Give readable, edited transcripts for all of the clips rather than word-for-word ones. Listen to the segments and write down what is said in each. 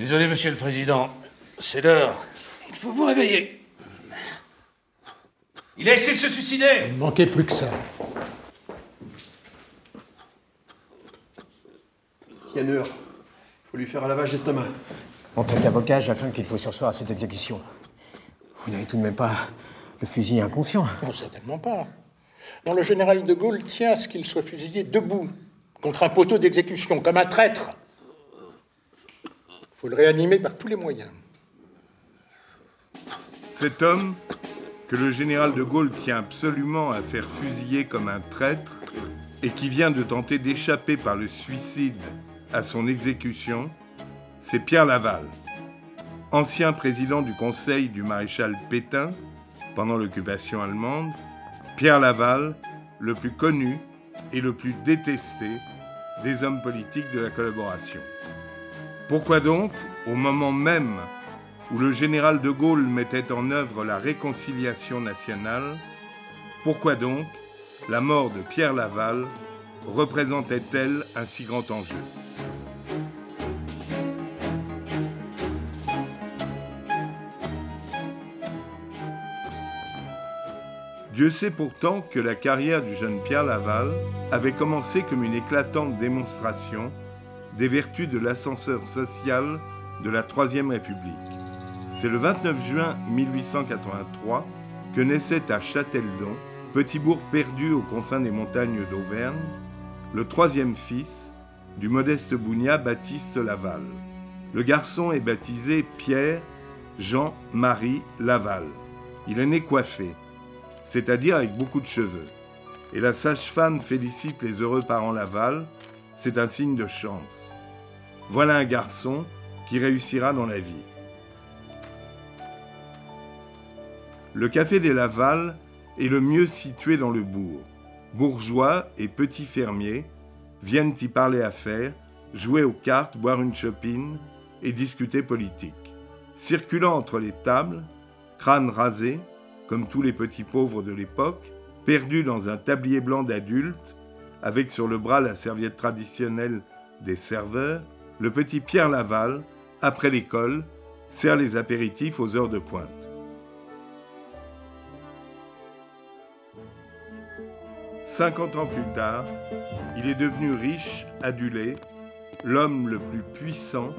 Désolé, monsieur le président. C'est l'heure. Il faut vous réveiller. Il a essayé de se suicider. Il ne manquait plus que ça. Scanner. Faut lui faire un lavage d'estomac. En tant qu'avocat, j'affirme qu'il faut surseoir à cette exécution. Vous n'avez tout de même pas le fusil inconscient. Non, certainement pas. Non, le général de Gaulle tient à ce qu'il soit fusillé debout, contre un poteau d'exécution, comme un traître. Faut le réanimer par tous les moyens. Cet homme, que le général de Gaulle tient absolument à faire fusiller comme un traître, et qui vient de tenter d'échapper par le suicide à son exécution, c'est Pierre Laval, ancien président du conseil du maréchal Pétain pendant l'occupation allemande. Pierre Laval, le plus connu et le plus détesté des hommes politiques de la collaboration. Pourquoi donc, au moment même où le général de Gaulle mettait en œuvre la réconciliation nationale, pourquoi donc la mort de Pierre Laval représentait-elle un si grand enjeu ? Dieu sait pourtant que la carrière du jeune Pierre Laval avait commencé comme une éclatante démonstration des vertus de l'ascenseur social de la Troisième République. C'est le 29 juin 1883 que naissait à Châteldon, petit bourg perdu aux confins des montagnes d'Auvergne, le troisième fils du modeste bougnat Baptiste Laval. Le garçon est baptisé Pierre Jean-Marie Laval. Il est né coiffé, c'est-à-dire avec beaucoup de cheveux. Et la sage-femme félicite les heureux parents Laval, c'est un signe de chance. Voilà un garçon qui réussira dans la vie. Le café des Laval est le mieux situé dans le bourg. Bourgeois et petits fermiers viennent y parler affaires, jouer aux cartes, boire une chopine et discuter politique. Circulant entre les tables, crâne rasé, comme tous les petits pauvres de l'époque, perdu dans un tablier blanc d'adulte, avec sur le bras la serviette traditionnelle des serveurs, le petit Pierre Laval, après l'école, sert les apéritifs aux heures de pointe. « 50 ans plus tard, il est devenu riche, adulé, l'homme le plus puissant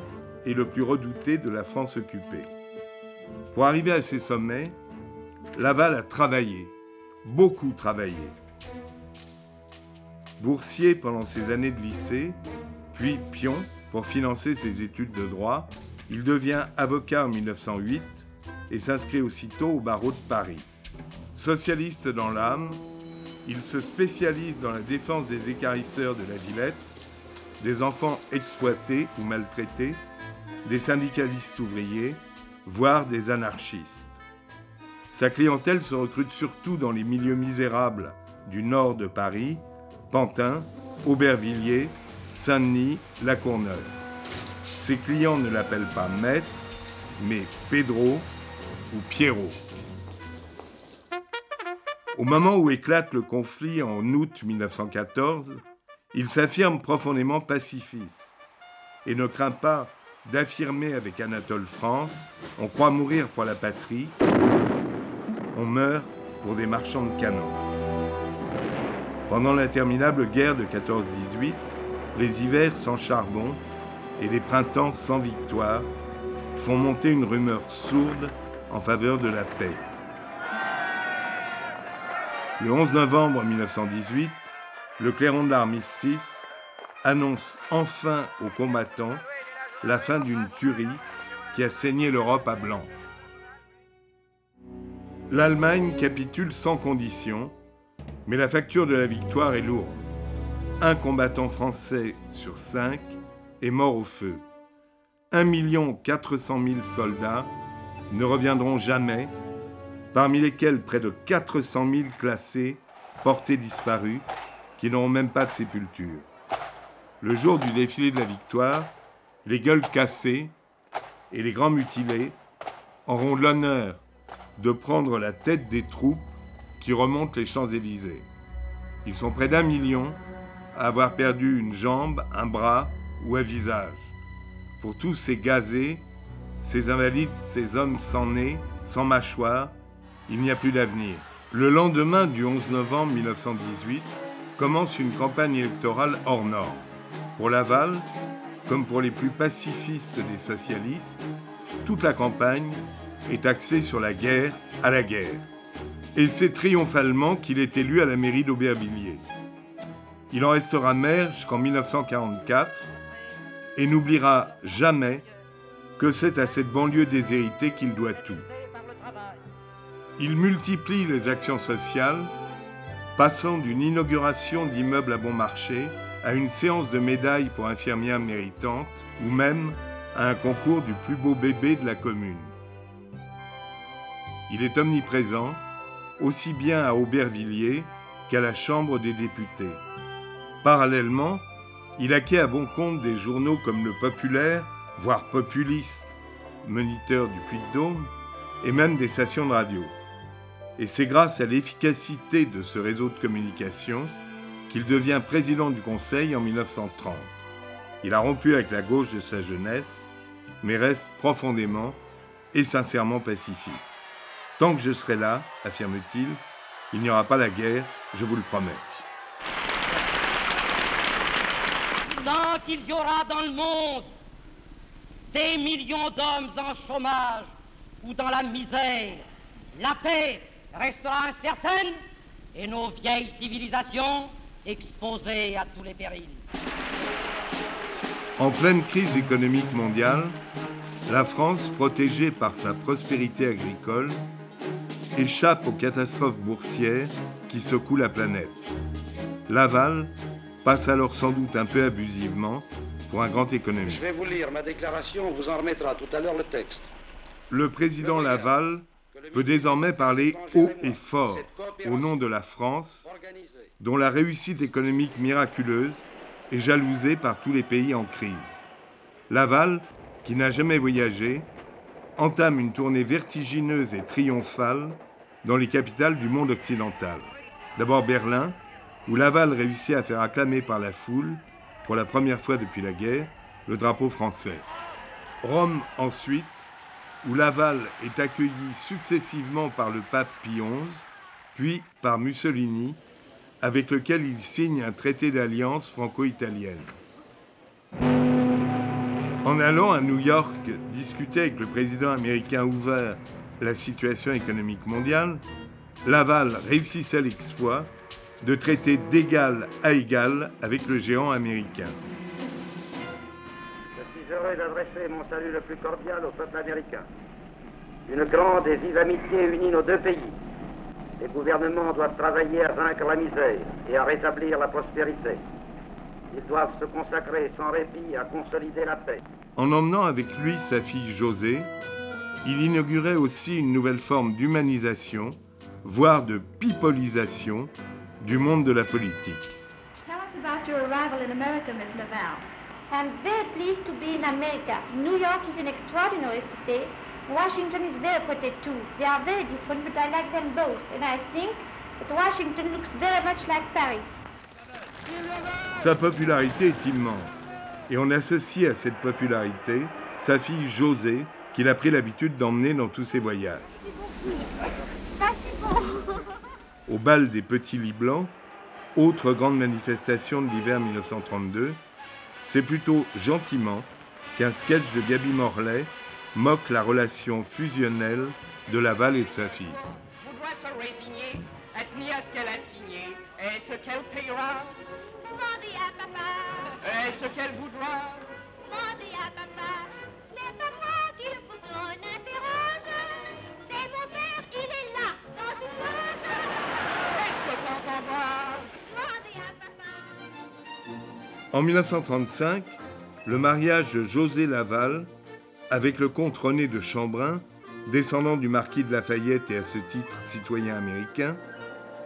et le plus redouté de la France occupée. Pour arriver à ces sommets, Laval a travaillé, beaucoup travaillé. Boursier pendant ses années de lycée, puis pion pour financer ses études de droit, il devient avocat en 1908 et s'inscrit aussitôt au barreau de Paris. Socialiste dans l'âme, il se spécialise dans la défense des équarrisseurs de la Villette, des enfants exploités ou maltraités, des syndicalistes ouvriers, voire des anarchistes. Sa clientèle se recrute surtout dans les milieux misérables du nord de Paris, Pantin, Aubervilliers, Saint-Denis, La Courneuve. Ses clients ne l'appellent pas maître, mais Pedro ou Pierrot. Au moment où éclate le conflit en août 1914, il s'affirme profondément pacifiste et ne craint pas d'affirmer avec Anatole France « On croit mourir pour la patrie, on meurt pour des marchands de canons ». Pendant l'interminable guerre de 14-18, les hivers sans charbon et les printemps sans victoire font monter une rumeur sourde en faveur de la paix. Le 11 novembre 1918, le clairon de l'armistice annonce enfin aux combattants la fin d'une tuerie qui a saigné l'Europe à blanc. L'Allemagne capitule sans condition, mais la facture de la victoire est lourde. Un combattant français sur 5 est mort au feu. 1 400 000 soldats ne reviendront jamais, parmi lesquels près de 400 000 classés, portés disparus, qui n'auront même pas de sépulture. Le jour du défilé de la victoire, les gueules cassées et les grands mutilés auront l'honneur de prendre la tête des troupes qui remontent les Champs-Élysées. Ils sont près d'1 million à avoir perdu une jambe, un bras ou un visage. pour tous ces gazés, ces invalides, ces hommes sans nez, sans mâchoire, il n'y a plus d'avenir. Le lendemain du 11 novembre 1918, commence une campagne électorale hors norme. Pour Laval, comme pour les plus pacifistes des socialistes, toute la campagne est axée sur la guerre à la guerre. Et c'est triomphalement qu'il est élu à la mairie d'Aubervilliers. Il en restera maire jusqu'en 1944 et n'oubliera jamais que c'est à cette banlieue déshéritée qu'il doit tout. Il multiplie les actions sociales, passant d'une inauguration d'immeubles à bon marché à une séance de médailles pour infirmières méritantes ou même à un concours du plus beau bébé de la commune. Il est omniprésent, aussi bien à Aubervilliers qu'à la Chambre des députés. Parallèlement, il acquiert à bon compte des journaux comme Le Populaire, voire Populiste, Moniteur du Puy-de-Dôme, et même des stations de radio. Et c'est grâce à l'efficacité de ce réseau de communication qu'il devient président du Conseil en 1930. Il a rompu avec la gauche de sa jeunesse, mais reste profondément et sincèrement pacifiste. Tant que je serai là, affirme-t-il, il n'y aura pas la guerre, je vous le promets. Tant qu'il y aura dans le monde des millions d'hommes en chômage ou dans la misère, la paix restera incertaine et nos vieilles civilisations exposées à tous les périls. En pleine crise économique mondiale, la France, protégée par sa prospérité agricole, échappe aux catastrophes boursières qui secouent la planète. Laval passe alors sans doute un peu abusivement pour un grand économiste. Je vais vous lire ma déclaration, on vous en remettra tout à l'heure le texte. Le président Laval peut désormais parler haut et fort au nom de la France, dont la réussite économique miraculeuse est jalousée par tous les pays en crise. Laval, qui n'a jamais voyagé, entame une tournée vertigineuse et triomphale dans les capitales du monde occidental. D'abord Berlin, où Laval réussit à faire acclamer par la foule, pour la première fois depuis la guerre, le drapeau français. Rome ensuite, où Laval est accueilli successivement par le pape Pie XI, puis par Mussolini, avec lequel il signe un traité d'alliance franco-italienne. En allant à New York discuter avec le président américain Hoover la situation économique mondiale, Laval réussissait l'exploit de traiter d'égal à égal avec le géant américain. Je suis heureux d'adresser mon salut le plus cordial au peuple américain. Une grande et vive amitié unit nos deux pays. Les gouvernements doivent travailler à vaincre la misère et à rétablir la prospérité. Ils doivent se consacrer sans répit à consolider la paix. En emmenant avec lui sa fille Josée, il inaugurait aussi une nouvelle forme d'humanisation, voire de pipolisation, du monde de la politique. Tell us about your arrival in America, Miss Laval. I'm very pleased to be in America. New York is an extraordinary city. Washington is very pretty too. They are very different, but I like them both. And I think that Washington looks very much like Paris. Sa popularité est immense. Et on associe à cette popularité sa fille Josée, qu'il a pris l'habitude d'emmener dans tous ses voyages. Au bal des Petits Lits Blancs, autre grande manifestation de l'hiver 1932, c'est plutôt gentiment qu'un sketch de Gaby Morley moque la relation fusionnelle de Laval et de sa fille. Vous doit se résigner à tenir ce qu'elle a signé. Est-ce qu'elle payera? Demandez à papa. Est-ce qu'elle voudra? Demandez à papa. C'est pas moi qu'il faut qu'on interroge. C'est mon père, il est là, dans une loge. Est-ce que t'entendras? Demandez à papa. En 1935, le mariage de José Laval avec le comte René de Chambrun, descendant du marquis de Lafayette et à ce titre citoyen américain,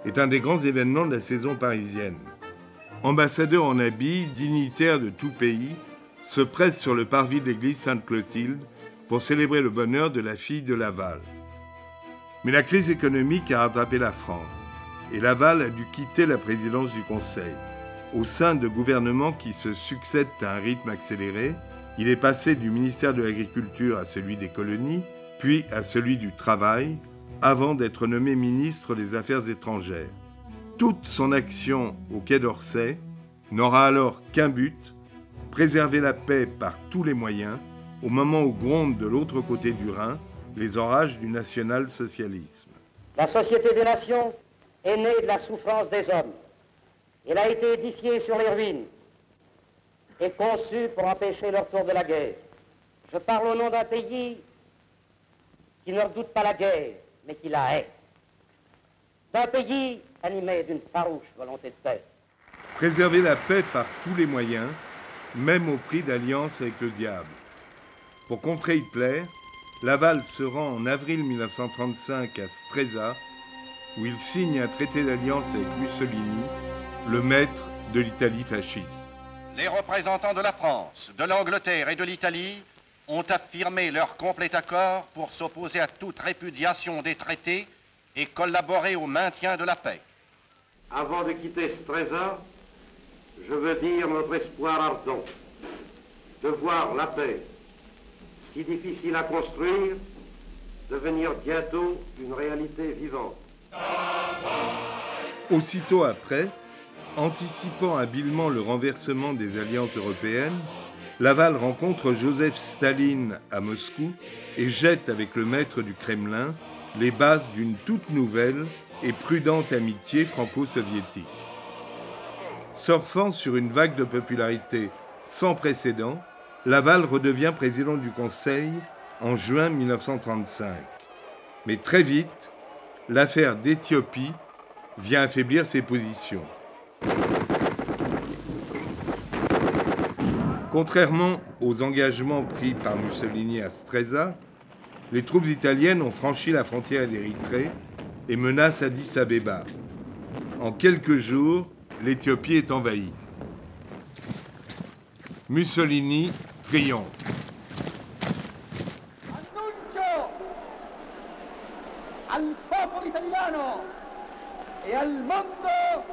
est un des grands événements de la saison parisienne. Ambassadeurs en habit, dignitaires de tout pays, se pressent sur le parvis de l'église Sainte-Clotilde pour célébrer le bonheur de la fille de Laval. Mais la crise économique a rattrapé la France et Laval a dû quitter la présidence du Conseil. Au sein de gouvernements qui se succèdent à un rythme accéléré, Il est passé du ministère de l'Agriculture à celui des colonies, puis à celui du Travail, avant d'être nommé ministre des Affaires étrangères. Toute son action au Quai d'Orsay n'aura alors qu'un but, préserver la paix par tous les moyens, au moment où grondent de l'autre côté du Rhin les orages du national-socialisme. La Société des Nations est née de la souffrance des hommes. Elle a été édifiée sur les ruines et conçue pour empêcher le retour de la guerre. Je parle au nom d'un pays qui ne redoute pas la guerre, mais qui la hait. D'un pays animé d'une farouche volonté de paix. Préserver la paix par tous les moyens, même au prix d'alliance avec le diable. Pour contrer Hitler, Laval se rend en avril 1935 à Stresa, où il signe un traité d'alliance avec Mussolini, le maître de l'Italie fasciste. Les représentants de la France, de l'Angleterre et de l'Italie ont affirmé leur complet accord pour s'opposer à toute répudiation des traités et collaborer au maintien de la paix. Avant de quitter Stresa, je veux dire notre espoir ardent de voir la paix, si difficile à construire, devenir bientôt une réalité vivante. Aussitôt après, anticipant habilement le renversement des alliances européennes, Laval rencontre Joseph Staline à Moscou et jette avec le maître du Kremlin les bases d'une toute nouvelle et prudente amitié franco-soviétique. Surfant sur une vague de popularité sans précédent, Laval redevient président du Conseil en juin 1935. Mais très vite, l'affaire d'Éthiopie vient affaiblir ses positions. Contrairement aux engagements pris par Mussolini à Stresa, les troupes italiennes ont franchi la frontière d'Érythrée et menacent Addis Abeba. En quelques jours, l'Éthiopie est envahie. Mussolini triomphe. Annuncio al popolo italiano e al mondo,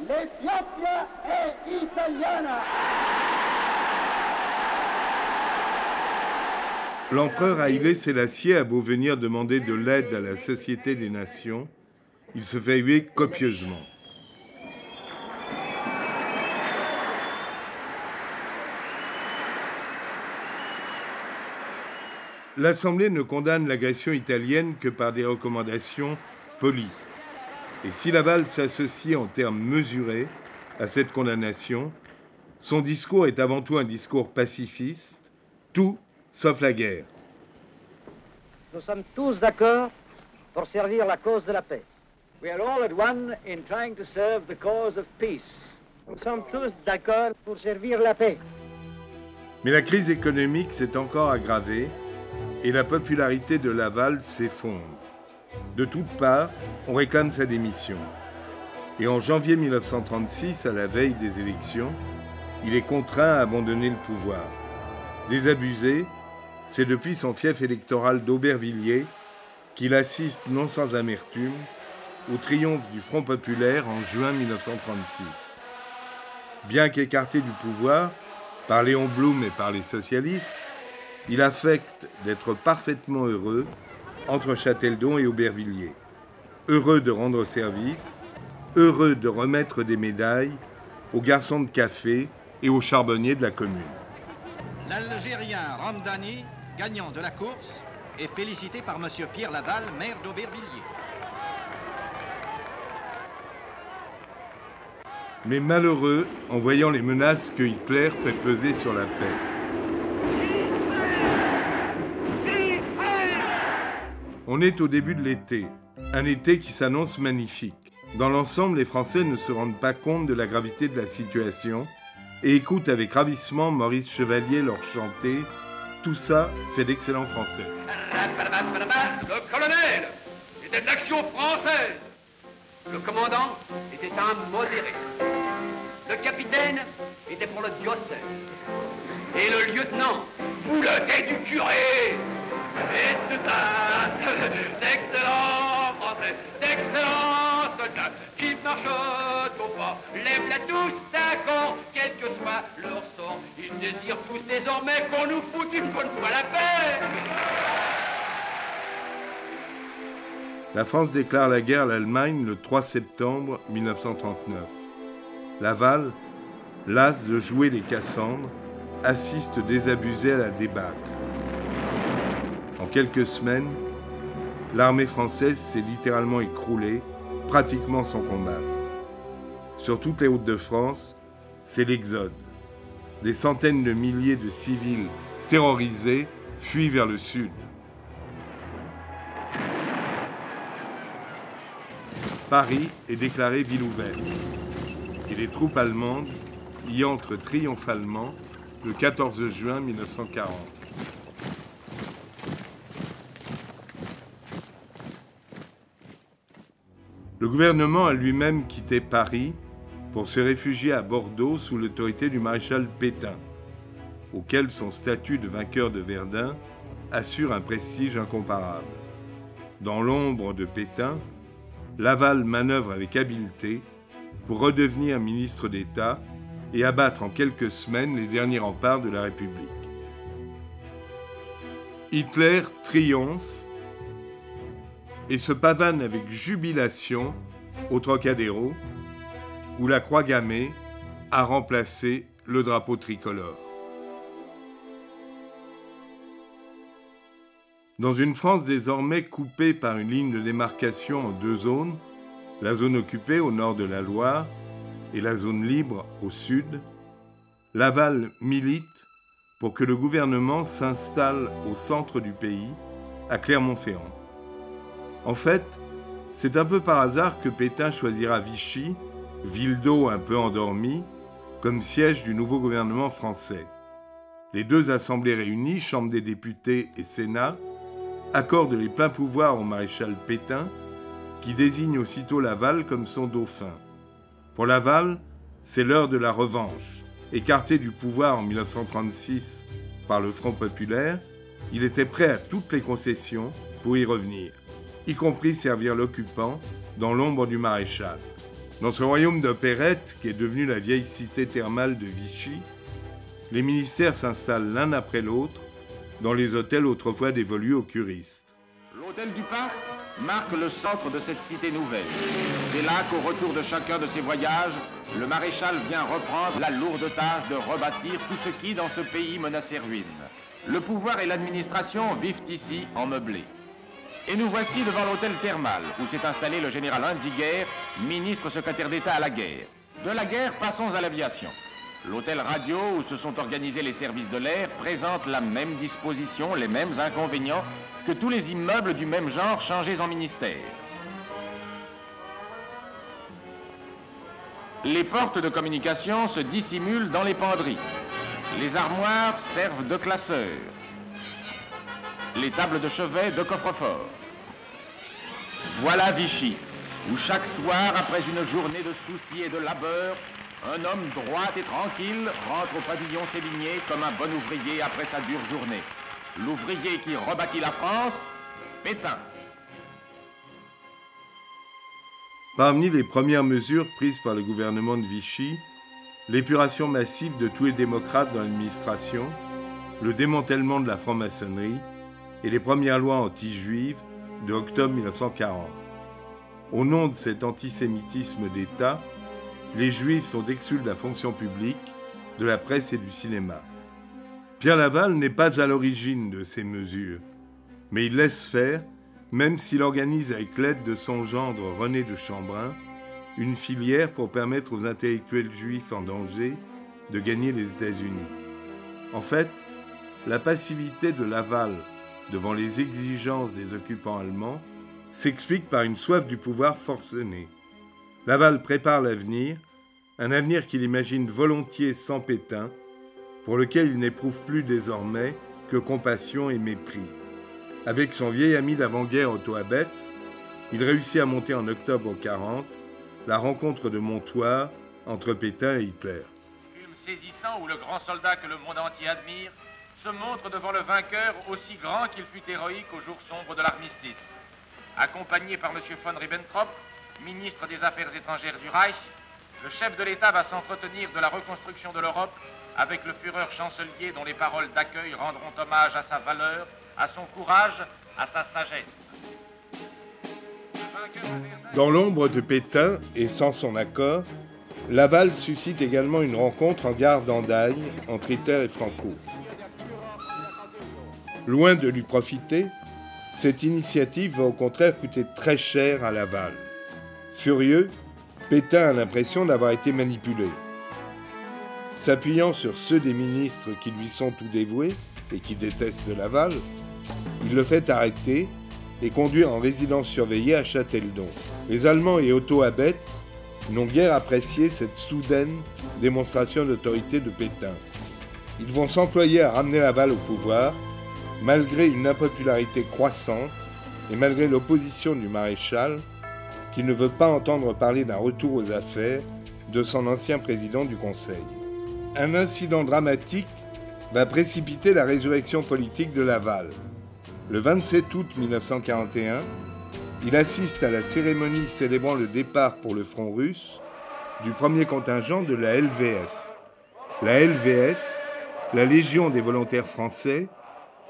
l'Etiopia è italiana. L'empereur Haïlé Sélassié a beau venir demander de l'aide à la Société des Nations, il se fait huer copieusement. L'Assemblée ne condamne l'agression italienne que par des recommandations polies. Et si Laval s'associe en termes mesurés à cette condamnation, son discours est avant tout un discours pacifiste, tout sauf la guerre. Nous sommes tous d'accord pour servir la cause de la paix. We are all at one in trying to serve the cause of peace. Nous sommes tous d'accord pour servir la paix. Mais la crise économique s'est encore aggravée et la popularité de Laval s'effondre. De toutes parts, on réclame sa démission. Et en janvier 1936, à la veille des élections, il est contraint à abandonner le pouvoir. Désabusé, c'est depuis son fief électoral d'Aubervilliers qu'il assiste non sans amertume au triomphe du Front populaire en juin 1936. Bien qu'écarté du pouvoir par Léon Blum et par les socialistes, il affecte d'être parfaitement heureux entre Châteldon et Aubervilliers. Heureux de rendre service, heureux de remettre des médailles aux garçons de café et aux charbonniers de la commune. L'Algérien Ramdani, gagnant de la course, est félicité par M. Pierre Laval, maire d'Aubervilliers. Mais malheureux en voyant les menaces que Hitler fait peser sur la paix. On est au début de l'été, un été qui s'annonce magnifique. Dans l'ensemble, les Français ne se rendent pas compte de la gravité de la situation et écoutent avec ravissement Maurice Chevalier leur chanter « Tout ça fait d'excellents Français ». Le colonel était de l'action française. Le commandant était un modéré. Le capitaine était pour le diocèse. Et le lieutenant, ou le tête du curé. Et tout ça, d'excellents Français, d'excellents soldats qui marchent au pas, lèvent la douce d'un camp, quel que soit leur sort, ils désirent tous désormais qu'on nous foute une bonne fois la paix. La France déclare la guerre à l'Allemagne le 3 septembre 1939. Laval, las de jouer les Cassandres, assiste désabusé à la débâcle. En quelques semaines, l'armée française s'est littéralement écroulée, pratiquement sans combattre. Sur toutes les routes de France, c'est l'exode. Des centaines de milliers de civils terrorisés fuient vers le sud. Paris est déclarée ville ouverte et les troupes allemandes y entrent triomphalement le 14 juin 1940. Le gouvernement a lui-même quitté Paris pour se réfugier à Bordeaux sous l'autorité du maréchal Pétain, auquel son statut de vainqueur de Verdun assure un prestige incomparable. Dans l'ombre de Pétain, Laval manœuvre avec habileté pour redevenir ministre d'État et abattre en quelques semaines les derniers remparts de la République. Hitler triomphe et se pavane avec jubilation au Trocadéro, où la croix gammée a remplacé le drapeau tricolore. Dans une France désormais coupée par une ligne de démarcation en deux zones, la zone occupée au nord de la Loire et la zone libre au sud, Laval milite pour que le gouvernement s'installe au centre du pays, à Clermont-Ferrand. En fait, c'est un peu par hasard que Pétain choisira Vichy, ville d'eau un peu endormie, comme siège du nouveau gouvernement français. Les deux assemblées réunies, Chambre des députés et Sénat, accorde les pleins pouvoirs au maréchal Pétain, qui désigne aussitôt Laval comme son dauphin. Pour Laval, c'est l'heure de la revanche. Écarté du pouvoir en 1936 par le Front populaire, il était prêt à toutes les concessions pour y revenir, y compris servir l'occupant dans l'ombre du maréchal. Dans ce royaume d'opérette, qui est devenu la vieille cité thermale de Vichy, les ministères s'installent l'un après l'autre dans les hôtels autrefois dévolus aux curistes. L'hôtel du Parc marque le centre de cette cité nouvelle. C'est là qu'au retour de chacun de ses voyages, le maréchal vient reprendre la lourde tâche de rebâtir tout ce qui, dans ce pays, menaçait ruine. Le pouvoir et l'administration vivent ici en meublé. Et nous voici devant l'hôtel thermal, où s'est installé le général Hunziger, ministre secrétaire d'État à la guerre. De la guerre, passons à l'aviation. L'hôtel radio, où se sont organisés les services de l'air, présente la même disposition, les mêmes inconvénients que tous les immeubles du même genre changés en ministères. Les portes de communication se dissimulent dans les penderies. Les armoires servent de classeurs. Les tables de chevet de coffre-fort. Voilà Vichy, où chaque soir, après une journée de soucis et de labeur, un homme droit et tranquille rentre au pavillon Sévigné comme un bon ouvrier après sa dure journée. L'ouvrier qui rebâtit la France, Pétain. Parmi les premières mesures prises par le gouvernement de Vichy, l'épuration massive de tous les démocrates dans l'administration, le démantèlement de la franc-maçonnerie et les premières lois anti-juives de octobre 1940. Au nom de cet antisémitisme d'État, les Juifs sont exclus de la fonction publique, de la presse et du cinéma. Pierre Laval n'est pas à l'origine de ces mesures, mais il laisse faire, même s'il organise avec l'aide de son gendre René de Chambrun, une filière pour permettre aux intellectuels juifs en danger de gagner les États-Unis. En fait, la passivité de Laval devant les exigences des occupants allemands s'explique par une soif du pouvoir forcenée. Laval prépare l'avenir, un avenir qu'il imagine volontiers sans Pétain, pour lequel il n'éprouve plus désormais que compassion et mépris. Avec son vieil ami d'avant-guerre Otto Abetz, il réussit à monter en octobre 1940 la rencontre de Montoire entre Pétain et Hitler. Film saisissant où le grand soldat que le monde entier admire se montre devant le vainqueur aussi grand qu'il fut héroïque au jour sombre de l'armistice. Accompagné par M. von Ribbentrop, ministre des Affaires étrangères du Reich, le chef de l'État va s'entretenir de la reconstruction de l'Europe avec le Führer chancelier dont les paroles d'accueil rendront hommage à sa valeur, à son courage, à sa sagesse. Dans l'ombre de Pétain, et sans son accord, Laval suscite également une rencontre en gare d'Andaille entre Hitler et Franco. Loin de lui profiter, cette initiative va au contraire coûter très cher à Laval. Furieux, Pétain a l'impression d'avoir été manipulé. S'appuyant sur ceux des ministres qui lui sont tout dévoués et qui détestent Laval, il le fait arrêter et conduire en résidence surveillée à Châteldon. Les Allemands et Otto Abetz n'ont guère apprécié cette soudaine démonstration d'autorité de Pétain. Ils vont s'employer à ramener Laval au pouvoir, malgré une impopularité croissante et malgré l'opposition du maréchal, qui ne veut pas entendre parler d'un retour aux affaires de son ancien président du Conseil. Un incident dramatique va précipiter la résurrection politique de Laval. Le 27 août 1941, il assiste à la cérémonie célébrant le départ pour le front russe du premier contingent de la LVF. La LVF, la Légion des volontaires français,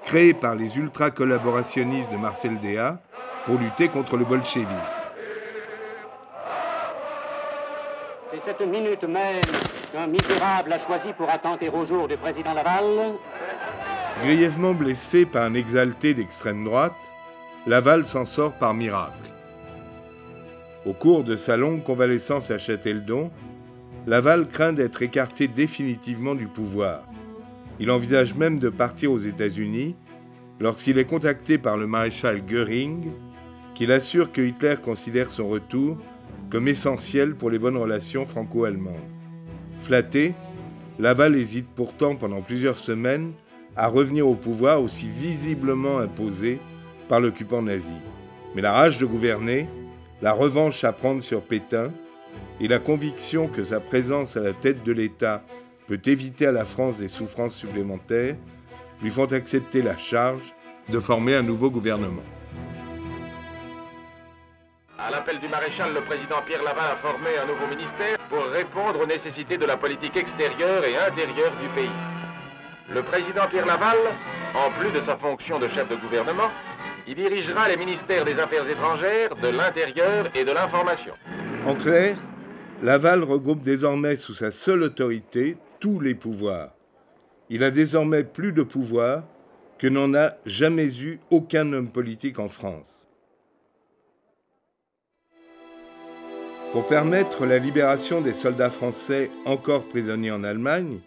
créée par les ultra-collaborationnistes de Marcel Déat pour lutter contre le bolchevisme. C'est cette minute même qu'un misérable a choisi pour attenter au jour du président Laval. Grièvement blessé par un exalté d'extrême droite, Laval s'en sort par miracle. Au cours de sa longue convalescence à Châteldon, Laval craint d'être écarté définitivement du pouvoir. Il envisage même de partir aux États-Unis lorsqu'il est contacté par le maréchal Göring, qui l'assure que Hitler considère son retour comme essentiel pour les bonnes relations franco-allemandes. Flatté, Laval hésite pourtant pendant plusieurs semaines à revenir au pouvoir aussi visiblement imposé par l'occupant nazi. Mais la rage de gouverner, la revanche à prendre sur Pétain et la conviction que sa présence à la tête de l'État peut éviter à la France des souffrances supplémentaires lui font accepter la charge de former un nouveau gouvernement. À l'appel du maréchal, le président Pierre Laval a formé un nouveau ministère pour répondre aux nécessités de la politique extérieure et intérieure du pays. Le président Pierre Laval, en plus de sa fonction de chef de gouvernement, il dirigera les ministères des Affaires étrangères, de l'Intérieur et de l'Information. En clair, Laval regroupe désormais sous sa seule autorité tous les pouvoirs. Il a désormais plus de pouvoir que n'en a jamais eu aucun homme politique en France. Pour permettre la libération des soldats français encore prisonniers en Allemagne,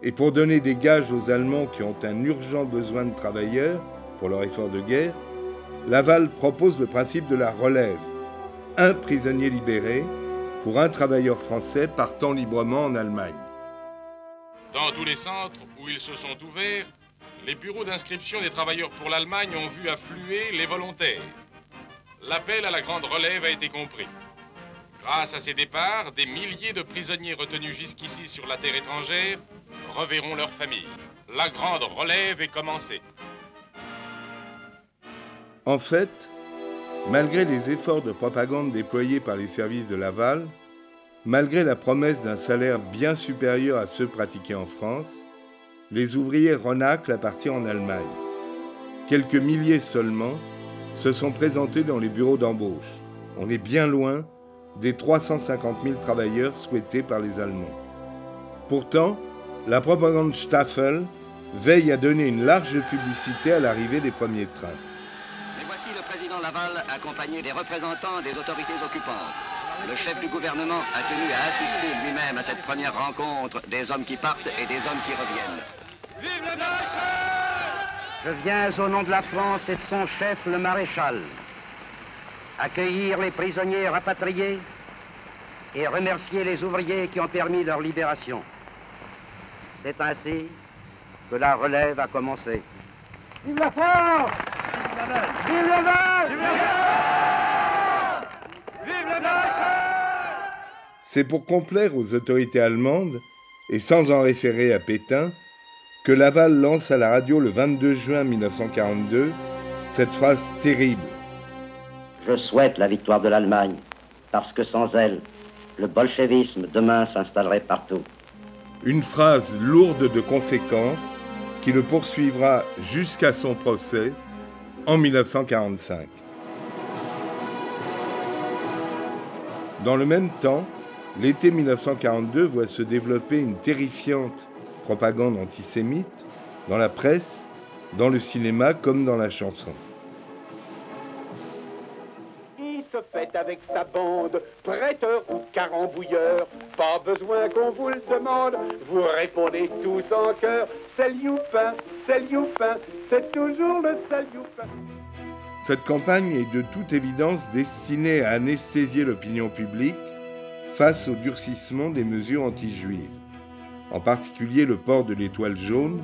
et pour donner des gages aux Allemands qui ont un urgent besoin de travailleurs pour leur effort de guerre, Laval propose le principe de la relève. Un prisonnier libéré pour un travailleur français partant librement en Allemagne. Dans tous les centres où ils se sont ouverts, les bureaux d'inscription des travailleurs pour l'Allemagne ont vu affluer les volontaires. L'appel à la grande relève a été compris. Grâce à ces départs, des milliers de prisonniers retenus jusqu'ici sur la terre étrangère reverront leurs familles. La grande relève est commencée. En fait, malgré les efforts de propagande déployés par les services de Laval, malgré la promesse d'un salaire bien supérieur à ceux pratiqués en France, les ouvriers renâclent à partir en Allemagne. Quelques milliers seulement se sont présentés dans les bureaux d'embauche. On est bien loin des 350 000 travailleurs souhaités par les Allemands. Pourtant, la propagande Staffel veille à donner une large publicité à l'arrivée des premiers trains. Mais voici le président Laval accompagné des représentants des autorités occupantes. Le chef du gouvernement a tenu à assister lui-même à cette première rencontre des hommes qui partent et des hommes qui reviennent. Vive le maréchal! Je viens au nom de la France et de son chef, le maréchal, accueillir les prisonniers rapatriés et remercier les ouvriers qui ont permis leur libération. C'est ainsi que la relève a commencé. Vive la France! Vive la vache! Vive la vache! Vive la vache! C'est pour complaire aux autorités allemandes, et sans en référer à Pétain, que Laval lance à la radio le 22 juin 1942 cette phrase terrible. Je souhaite la victoire de l'Allemagne, parce que sans elle, le bolchevisme demain s'installerait partout. Une phrase lourde de conséquences qui le poursuivra jusqu'à son procès en 1945. Dans le même temps, l'été 1942 voit se développer une terrifiante propagande antisémite dans la presse, dans le cinéma comme dans la chanson. Qui se fait avec sa bande, prêteur ou carambouilleur, pas besoin qu'on vous le demande, vous répondez tous en chœur, c'est Lioupin, c'est toujours le seul Lioupin. Cette campagne est de toute évidence destinée à anesthésier l'opinion publique face au durcissement des mesures anti-juives, en particulier le port de l'étoile jaune,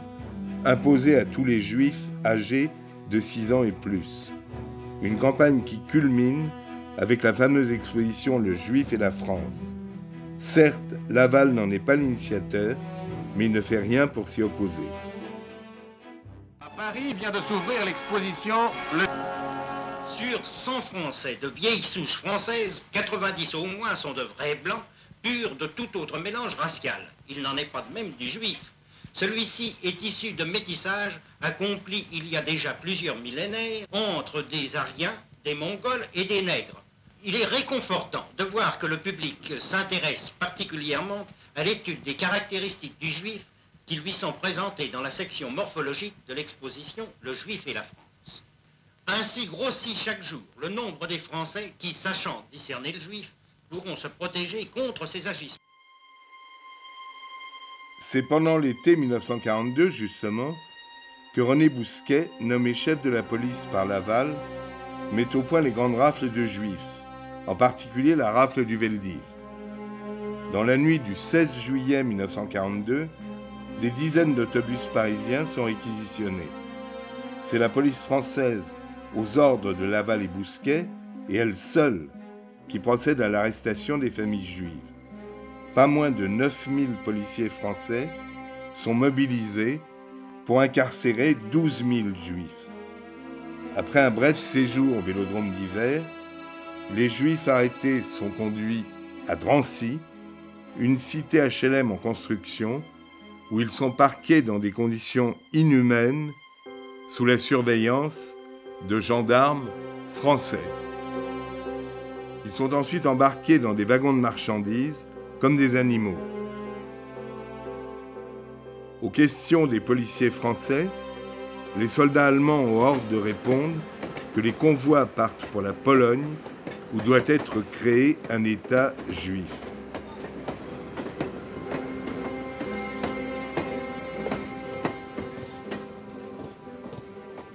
imposé à tous les juifs âgés de 6 ans et plus. Une campagne qui culmine avec la fameuse exposition Le Juif et la France. Certes, Laval n'en est pas l'initiateur, mais il ne fait rien pour s'y opposer. À Paris vient de s'ouvrir l'exposition Sur 100 Français de vieilles souches françaises, 90 au moins sont de vrais blancs, purs de tout autre mélange racial. Il n'en est pas de même du juif. Celui-ci est issu de métissage accompli il y a déjà plusieurs millénaires entre des Aryens, des Mongols et des Nègres. Il est réconfortant de voir que le public s'intéresse particulièrement à l'étude des caractéristiques du juif qui lui sont présentées dans la section morphologique de l'exposition Le Juif et la France. Ainsi grossit chaque jour le nombre des Français qui, sachant discerner le juif, pourront se protéger contre ces agissements. C'est pendant l'été 1942, justement, que René Bousquet, nommé chef de la police par Laval, met au point les grandes rafles de juifs, en particulier la rafle du Veldiv. Dans la nuit du 16 juillet 1942, des dizaines d'autobus parisiens sont réquisitionnés. C'est la police française, aux ordres de Laval et Bousquet, et elle seule, qui procède à l'arrestation des familles juives. Pas moins de 9000 policiers français sont mobilisés pour incarcérer 12 000 juifs. Après un bref séjour au Vélodrome d'hiver, les juifs arrêtés sont conduits à Drancy, une cité HLM en construction, où ils sont parqués dans des conditions inhumaines sous la surveillance de gendarmes français. Ils sont ensuite embarqués dans des wagons de marchandises comme des animaux. Aux questions des policiers français, les soldats allemands ont ordre de répondre que les convois partent pour la Pologne où doit être créé un État juif.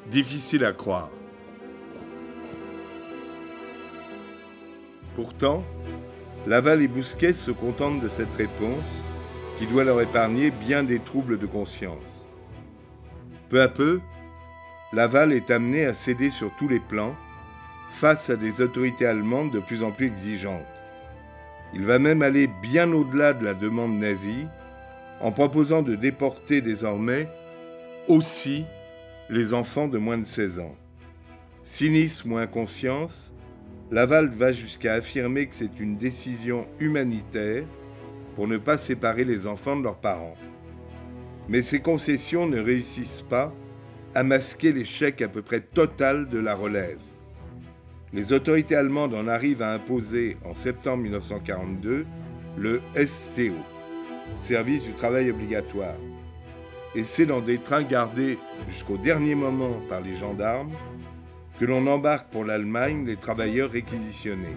Difficile à croire. Pourtant, Laval et Bousquet se contentent de cette réponse qui doit leur épargner bien des troubles de conscience. Peu à peu, Laval est amené à céder sur tous les plans face à des autorités allemandes de plus en plus exigeantes. Il va même aller bien au-delà de la demande nazie en proposant de déporter désormais aussi les enfants de moins de 16 ans. Cynisme ou inconscience, Laval va jusqu'à affirmer que c'est une décision humanitaire pour ne pas séparer les enfants de leurs parents. Mais ces concessions ne réussissent pas à masquer l'échec à peu près total de la relève. Les autorités allemandes en arrivent à imposer en septembre 1942 le STO, service du travail obligatoire. Et c'est dans des trains gardés jusqu'au dernier moment par les gendarmes que l'on embarque pour l'Allemagne les travailleurs réquisitionnés.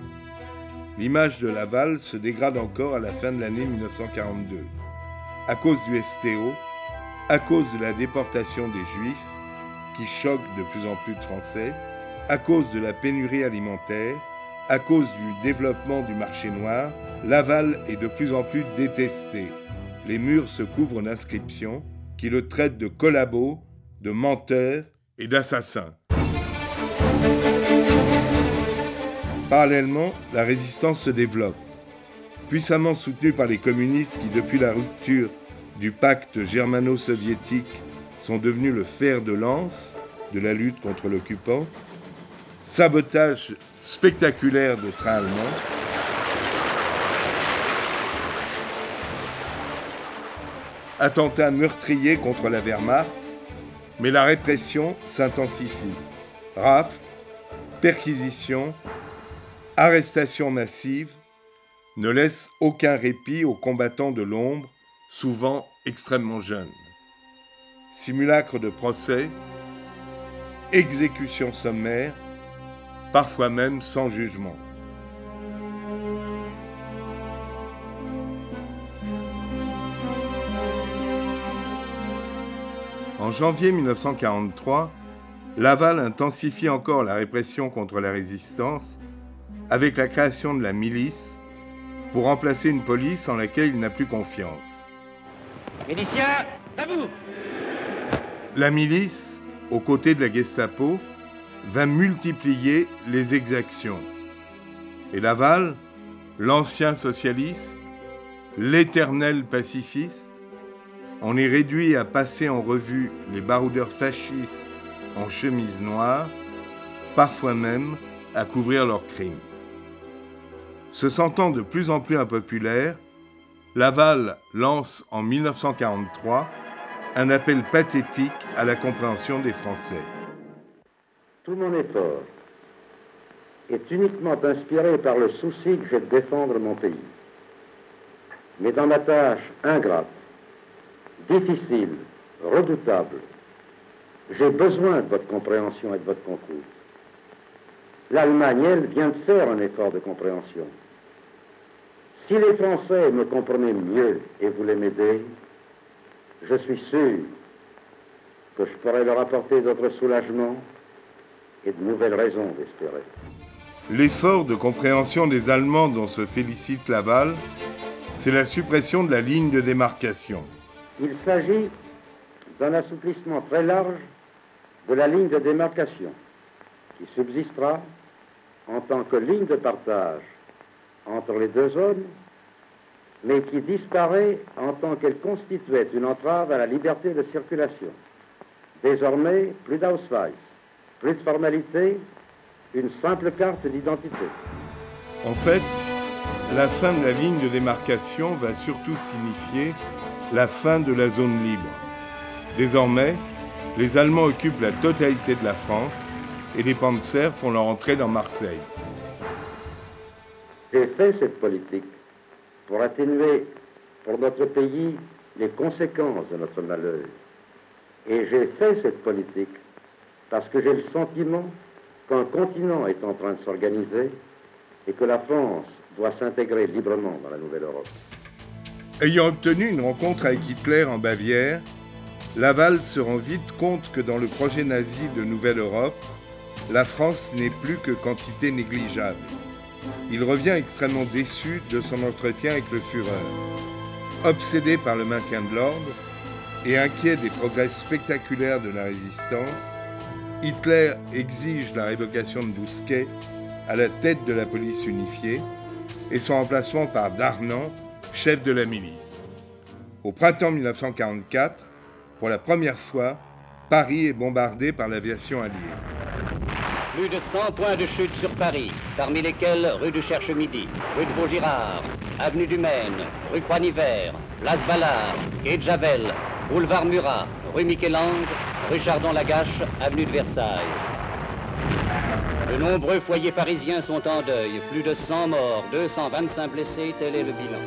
L'image de Laval se dégrade encore à la fin de l'année 1942, à cause du STO, à cause de la déportation des Juifs, qui choque de plus en plus de Français, à cause de la pénurie alimentaire, à cause du développement du marché noir, Laval est de plus en plus détesté. Les murs se couvrent d'inscriptions qui le traitent de collabo, de menteur et d'assassin. Parallèlement, la résistance se développe. Puissamment soutenue par les communistes qui, depuis la rupture du pacte germano-soviétique, sont devenus le fer de lance de la lutte contre l'occupant, sabotage spectaculaire de trains allemands, attentats meurtriers contre la Wehrmacht, mais la répression s'intensifie. Rafles, perquisitions, arrestations massives ne laissent aucun répit aux combattants de l'ombre, souvent extrêmement jeunes. Simulacres de procès, exécutions sommaires, parfois même sans jugement. En janvier 1943, Laval intensifie encore la répression contre la résistance avec la création de la milice pour remplacer une police en laquelle il n'a plus confiance. Miliciens, debout! La milice, aux côtés de la Gestapo, va multiplier les exactions. Et Laval, l'ancien socialiste, l'éternel pacifiste, en est réduit à passer en revue les baroudeurs fascistes en chemise noire, parfois même à couvrir leurs crimes. Se sentant de plus en plus impopulaire, Laval lance en 1943 un appel pathétique à la compréhension des Français. Tout mon effort est uniquement inspiré par le souci que j'ai de défendre mon pays. Mais dans ma tâche ingrate, difficile, redoutable, j'ai besoin de votre compréhension et de votre concours. L'Allemagne, elle, vient de faire un effort de compréhension. Si les Français me comprenaient mieux et voulaient m'aider, je suis sûr que je pourrais leur apporter d'autres soulagements et de nouvelles raisons d'espérer. L'effort de compréhension des Allemands dont se félicite Laval, c'est la suppression de la ligne de démarcation. Il s'agit d'un assouplissement très large de la ligne de démarcation qui subsistera en tant que ligne de partage entre les deux zones, mais qui disparaît en tant qu'elle constituait une entrave à la liberté de circulation. Désormais, plus d'Ausweis, plus de formalités, une simple carte d'identité. En fait, la fin de la ligne de démarcation va surtout signifier la fin de la zone libre. Désormais, les Allemands occupent la totalité de la France et les Panzers font leur entrée dans Marseille. J'ai fait cette politique pour atténuer pour notre pays les conséquences de notre malheur. Et j'ai fait cette politique parce que j'ai le sentiment qu'un continent est en train de s'organiser et que la France doit s'intégrer librement dans la nouvelle Europe. Ayant obtenu une rencontre avec Hitler en Bavière, Laval se rend vite compte que dans le projet nazi de Nouvelle Europe, la France n'est plus que quantité négligeable. Il revient extrêmement déçu de son entretien avec le Führer. Obsédé par le maintien de l'ordre et inquiet des progrès spectaculaires de la résistance, Hitler exige la révocation de Bousquet à la tête de la police unifiée et son remplacement par Darnan, chef de la milice. Au printemps 1944, pour la première fois, Paris est bombardé par l'aviation alliée. Plus de 100 points de chute sur Paris, parmi lesquels rue du Cherche-Midi, rue de Vaugirard, avenue du Maine, rue Croix-Nivert, place Ballard, quai de Javel, boulevard Murat, rue Michel-Ange, rue Chardon-Lagache, avenue de Versailles. De nombreux foyers parisiens sont en deuil, plus de 100 morts, 225 blessés, tel est le bilan.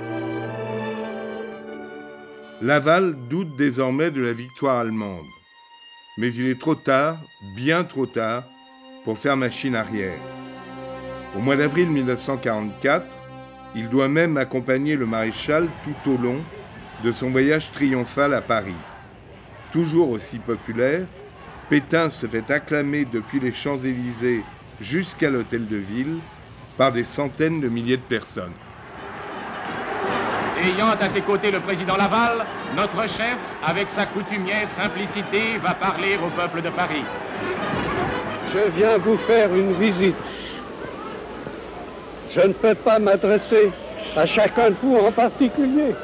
Laval doute désormais de la victoire allemande. Mais il est trop tard, bien trop tard, pour faire machine arrière. Au mois d'avril 1944, il doit même accompagner le maréchal tout au long de son voyage triomphal à Paris. Toujours aussi populaire, Pétain se fait acclamer depuis les Champs-Élysées jusqu'à l'hôtel de ville par des centaines de milliers de personnes. Ayant à ses côtés le président Laval, notre chef, avec sa coutumière simplicité, va parler au peuple de Paris. Je viens vous faire une visite. Je ne peux pas m'adresser à chacun de vous en particulier.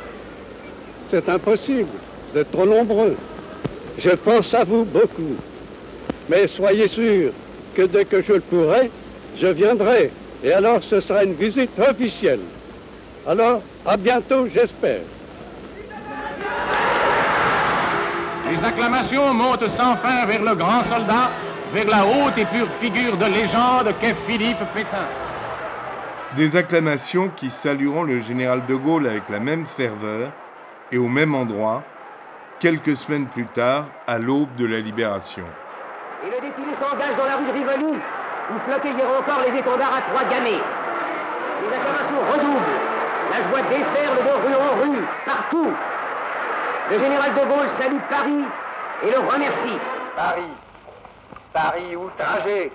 C'est impossible, vous êtes trop nombreux. Je pense à vous beaucoup. Mais soyez sûrs que dès que je le pourrai, je viendrai. Et alors ce sera une visite officielle. Alors, à bientôt, j'espère. acclamations montent sans fin vers le grand soldat, vers la haute et pure figure de légende qu'est Philippe Pétain. Des acclamations qui salueront le général de Gaulle avec la même ferveur et au même endroit, quelques semaines plus tard, à l'aube de la Libération. Et le défilé s'engage dans la rue de Rivoli, où flottent hier encore les étendards à trois gamets. Les acclamations redoublent. La joie déferle de rue en rue, partout. Le général de Gaulle salue Paris et le remercie. Paris, Paris outragé,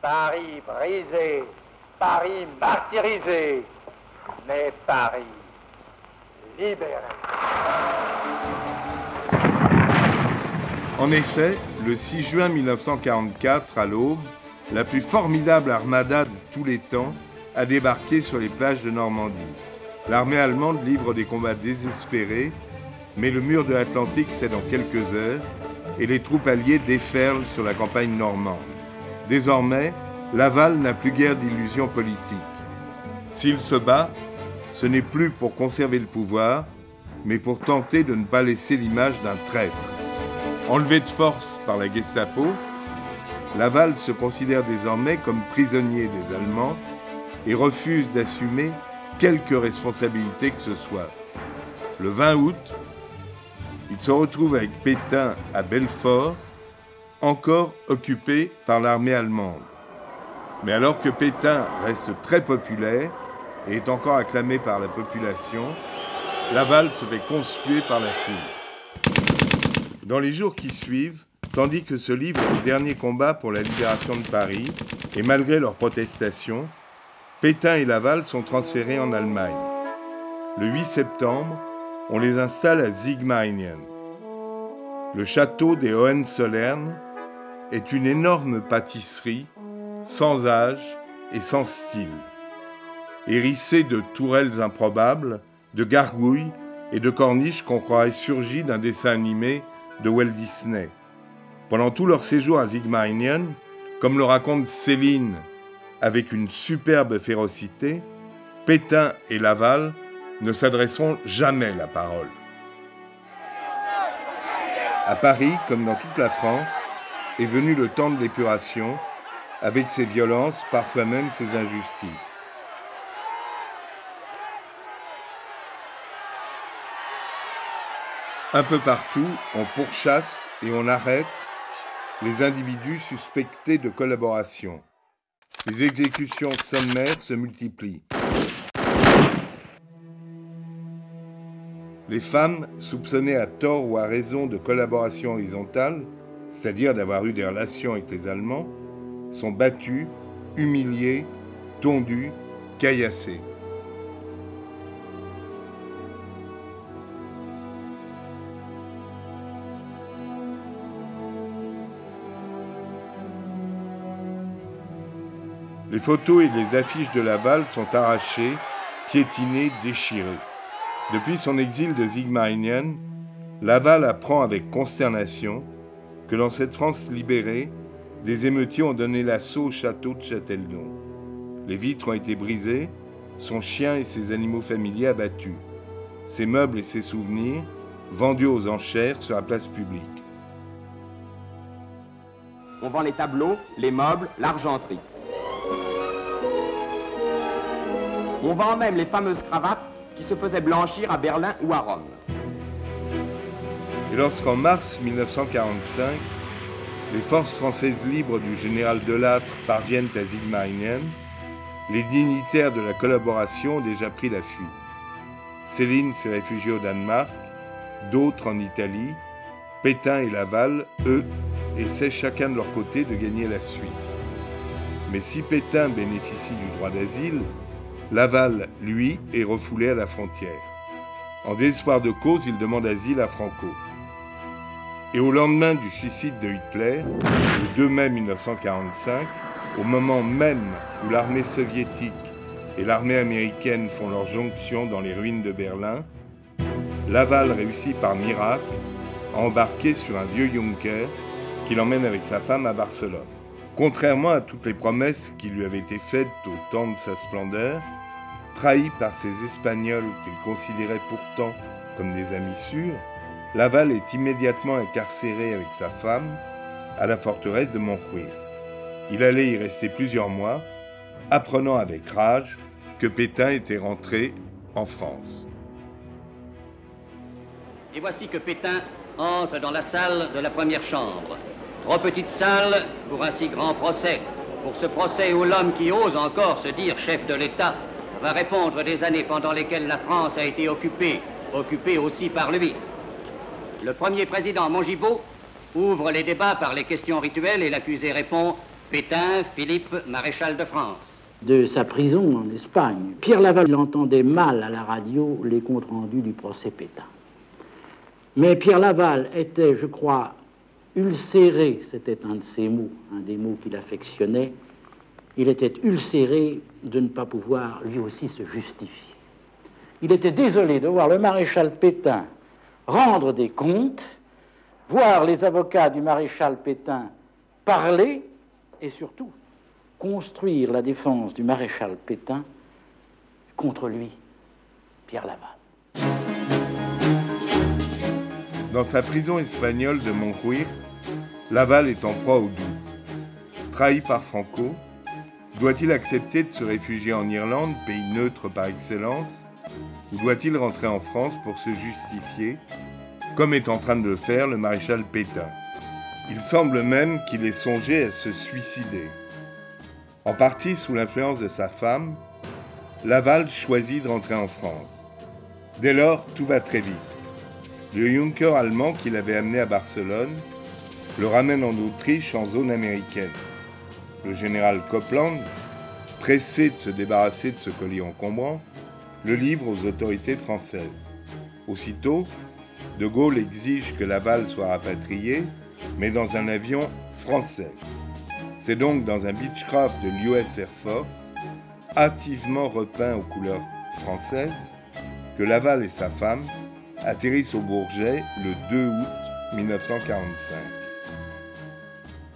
Paris brisé, Paris martyrisé, mais Paris libéré. En effet, le 6 juin 1944, à l'aube, la plus formidable armada de tous les temps a débarqué sur les plages de Normandie. L'armée allemande livre des combats désespérés, mais le mur de l'Atlantique cède en quelques heures et les troupes alliées déferlent sur la campagne normande. Désormais, Laval n'a plus guère d'illusions politiques. S'il se bat, ce n'est plus pour conserver le pouvoir, mais pour tenter de ne pas laisser l'image d'un traître. Enlevé de force par la Gestapo, Laval se considère désormais comme prisonnier des Allemands et refuse d'assumer quelque responsabilité que ce soit. Le 20 août, il se retrouve avec Pétain à Belfort, encore occupé par l'armée allemande. Mais alors que Pétain reste très populaire et est encore acclamé par la population, Laval se fait conspuer par la foule. Dans les jours qui suivent, tandis que se livrent les derniers combats pour la libération de Paris, et malgré leurs protestations, Pétain et Laval sont transférés en Allemagne. Le 8 septembre, on les installe à Sigmaringen. Le château des Hohenzollern est une énorme pâtisserie, sans âge et sans style. Hérissée de tourelles improbables, de gargouilles et de corniches qu'on croirait surgies d'un dessin animé de Walt Disney. Pendant tout leur séjour à Sigmaringen, comme le raconte Céline avec une superbe férocité, Pétain et Laval ne s'adresseront jamais la parole. À Paris, comme dans toute la France, est venu le temps de l'épuration, avec ses violences, parfois même ses injustices. Un peu partout, on pourchasse et on arrête les individus suspectés de collaboration. Les exécutions sommaires se multiplient. Les femmes, soupçonnées à tort ou à raison de collaboration horizontale, c'est-à-dire d'avoir eu des relations avec les Allemands, sont battues, humiliées, tondues, caillassées. Les photos et les affiches de Laval sont arrachées, piétinées, déchirées. Depuis son exil de Sigmaringen, Laval apprend avec consternation que dans cette France libérée, des émeutiers ont donné l'assaut au château de Châteldon. Les vitres ont été brisées, son chien et ses animaux familiers abattus, ses meubles et ses souvenirs vendus aux enchères sur la place publique. On vend les tableaux, les meubles, l'argenterie. On vend même les fameuses cravates qui se faisaient blanchir à Berlin ou à Rome. Et lorsqu'en mars 1945, les forces françaises libres du général Delattre parviennent à Sigmaringen, les dignitaires de la collaboration ont déjà pris la fuite. Céline s'est réfugiée au Danemark, d'autres en Italie. Pétain et Laval, eux, essaient chacun de leur côté de gagner la Suisse. Mais si Pétain bénéficie du droit d'asile, Laval, lui, est refoulé à la frontière. En désespoir de cause, il demande asile à Franco. Et au lendemain du suicide de Hitler, le 2 mai 1945, au moment même où l'armée soviétique et l'armée américaine font leur jonction dans les ruines de Berlin, Laval réussit par miracle à embarquer sur un vieux Junker qui l'emmène avec sa femme à Barcelone. Contrairement à toutes les promesses qui lui avaient été faites au temps de sa splendeur, trahi par ces Espagnols qu'il considérait pourtant comme des amis sûrs, Laval est immédiatement incarcéré avec sa femme à la forteresse de Montjuïr. Il allait y rester plusieurs mois, apprenant avec rage que Pétain était rentré en France. Et voici que Pétain entre dans la salle de la première chambre. Trop petite salle pour un si grand procès. Pour ce procès où l'homme qui ose encore se dire chef de l'État va répondre des années pendant lesquelles la France a été occupée aussi par lui. Le premier président Mongibaud ouvre les débats par les questions rituelles et l'accusé répond « Pétain, Philippe, maréchal de France ». De sa prison en Espagne, Pierre Laval entendait mal à la radio les comptes rendus du procès Pétain. Mais Pierre Laval était, je crois, ulcéré, c'était un de ses mots, un des mots qu'il affectionnait, il était ulcéré de ne pas pouvoir lui aussi se justifier. Il était désolé de voir le maréchal Pétain rendre des comptes, voir les avocats du maréchal Pétain parler et surtout construire la défense du maréchal Pétain contre lui, Pierre Laval. Dans sa prison espagnole de Montjuïr, Laval est en proie au doute. Trahi par Franco, doit-il accepter de se réfugier en Irlande, pays neutre par excellence, ou doit-il rentrer en France pour se justifier, comme est en train de le faire le maréchal Pétain? Il semble même qu'il ait songé à se suicider. En partie sous l'influence de sa femme, Laval choisit de rentrer en France. Dès lors, tout va très vite. Le Junker allemand qui l'avait amené à Barcelone le ramène en Autriche en zone américaine. Le général Copland, pressé de se débarrasser de ce colis encombrant, le livre aux autorités françaises. Aussitôt, De Gaulle exige que Laval soit rapatrié, mais dans un avion français. C'est donc dans un Beechcraft de l'US Air Force, hâtivement repeint aux couleurs françaises, que Laval et sa femme atterrissent au Bourget le 2 août 1945.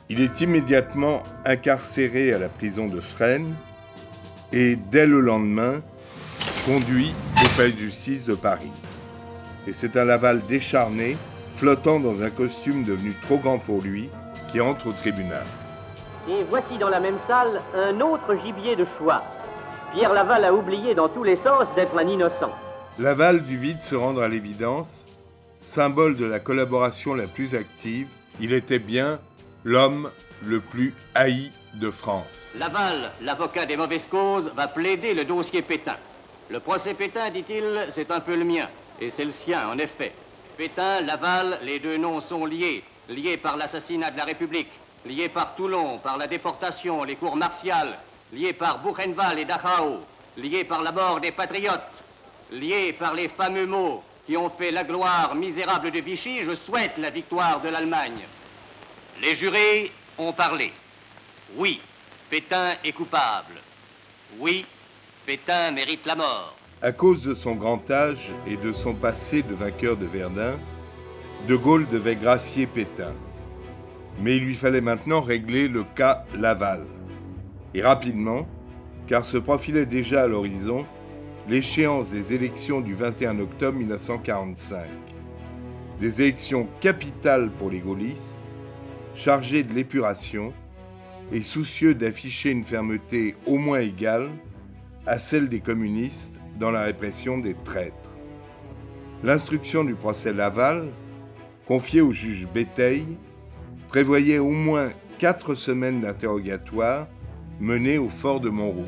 Il est immédiatement incarcéré à la prison de Fresnes et, dès le lendemain, conduit au palais de justice de Paris. Et c'est un Laval décharné, flottant dans un costume devenu trop grand pour lui, qui entre au tribunal. Et voici dans la même salle un autre gibier de choix. Pierre Laval a oublié dans tous les sens d'être un innocent. Laval dut vite se rendre à l'évidence, symbole de la collaboration la plus active, il était bien l'homme le plus haï de France. Laval, l'avocat des mauvaises causes, va plaider le dossier Pétain. Le procès Pétain, dit-il, c'est un peu le mien, et c'est le sien, en effet. Pétain, Laval, les deux noms sont liés, liés par l'assassinat de la République, liés par Toulon, par la déportation, les cours martiales, liés par Buchenwald et Dachau, liés par la mort des patriotes, liés par les fameux mots qui ont fait la gloire misérable de Vichy, je souhaite la victoire de l'Allemagne. Les jurés ont parlé. Oui, Pétain est coupable. Oui, Pétain mérite la mort. À cause de son grand âge et de son passé de vainqueur de Verdun, De Gaulle devait gracier Pétain. Mais il lui fallait maintenant régler le cas Laval. Et rapidement, car se profilait déjà à l'horizon l'échéance des élections du 21 octobre 1945. Des élections capitales pour les gaullistes, chargés de l'épuration et soucieux d'afficher une fermeté au moins égale à celle des communistes dans la répression des traîtres. L'instruction du procès Laval, confiée au juge Béteille, prévoyait au moins 4 semaines d'interrogatoire menées au fort de Montrouge.